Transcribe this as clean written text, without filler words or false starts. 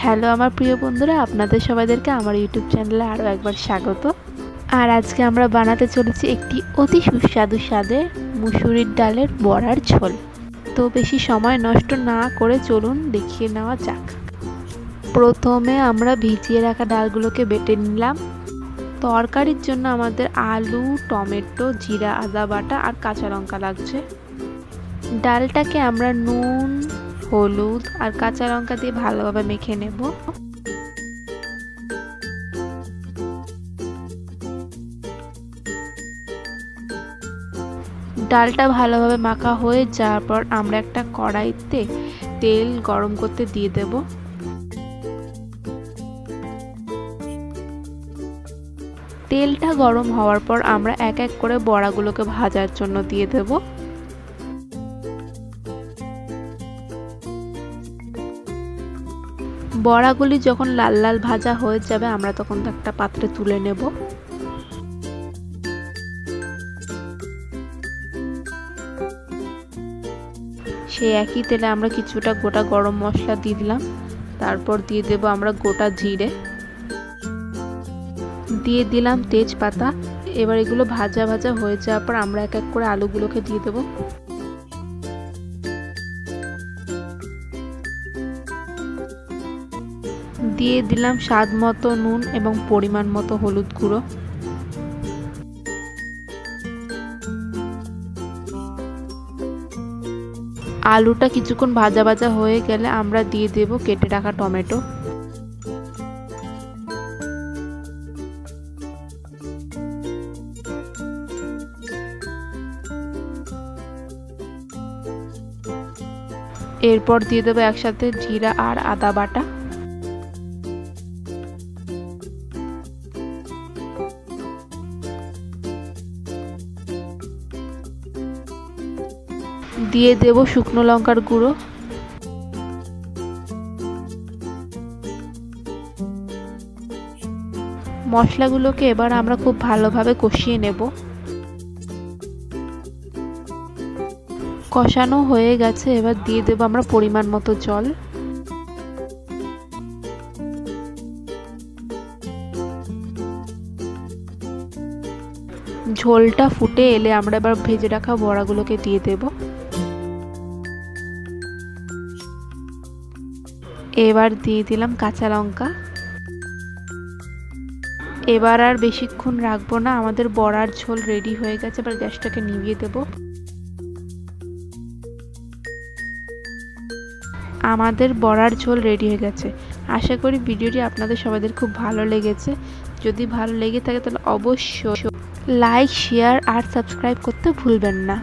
Hello আমার প্রিয় বন্ধুরা, আপনাদের সবাইদেরকে আমার ইউটিউব চ্যানেলে আরও একবার স্বাগত। আর আজকে আমরা বানাতে চলেছি একটি অতি সুস্বাদু স্বাদের মুসুরির ডালের বড়ার ঝোল। তো বেশি সময় নষ্ট না করে চলুন দেখিয়ে নেওয়া যাক। প্রথমে আমরা ভিজিয়ে রাখা ডালগুলোকে বেটে নিলাম। তরকারির জন্য আমাদের আলু, টমেটো, জিরা, আদা বাটা আর কাঁচা লঙ্কা লাগছে। ডালটাকে আমরা নুন, হলুদ আর কাঁচা লঙ্কা দিয়ে ভালোভাবে মেখে নেব। ডালটা ভালোভাবে মাখা হয়ে যাওয়ার পর আমরা একটা কড়াইতে তেল গরম করতে দিয়ে দেব। তেলটা গরম হওয়ার পর আমরা এক এক করে বড়াগুলোকে ভাজার জন্য দিয়ে দেব। বড়াগুলি যখন লাল লাল ভাজা হয়ে যাবে আমরা তখন একটা পাত্রে তুলে নেব। সেই একই তেলে আমরা কিছুটা গোটা গরম মশলা দিয়ে দিলাম। তারপর দিয়ে দেব আমরা গোটা জিরে, দিয়ে দিলাম তেজপাতা। এবার এগুলো ভাজা ভাজা হয়ে যাওয়ার পর আমরা এক এক করে আলুগুলোকে দিয়ে দেব। দিয়ে দিলাম স্বাদ মতো নুন এবং পরিমাণ মতো হলুদ গুঁড়ো। আলুটা কিছুক্ষণ ভাজা ভাজা হয়ে গেলে আমরা দিয়ে দেব কেটে রাখা টমেটো। এরপর দিয়ে দেবো একসাথে জিরা আর আদা বাটা। দিয়ে দেব শুকনো লঙ্কার গুঁড়ো। মশলাগুলোকে এবার আমরা খুব ভালোভাবে কষিয়ে নেব। কষানো হয়ে গেছে, এবার দিয়ে দেব আমরা পরিমাণ মতো জল। ঝোলটা ফুটে এলে আমরা এবার ভেজে রাখা বড়াগুলোকে দিয়ে দেব। এবার দিয়ে দিলাম কাঁচা লঙ্কা। এবার আর বেশিক্ষণ রাখবো না, আমাদের বড়ার ঝোল রেডি হয়ে গেছে। এবার গ্যাসটাকে নিভিয়ে দেব। আমাদের বড়ার ঝোল রেডি হয়ে গেছে। আশা করি ভিডিওটি আপনাদের সবাইদের খুব ভালো লেগেছে। যদি ভালো লেগে থাকে তাহলে অবশ্যই লাইক, শেয়ার আর সাবস্ক্রাইব করতে ভুলবেন না।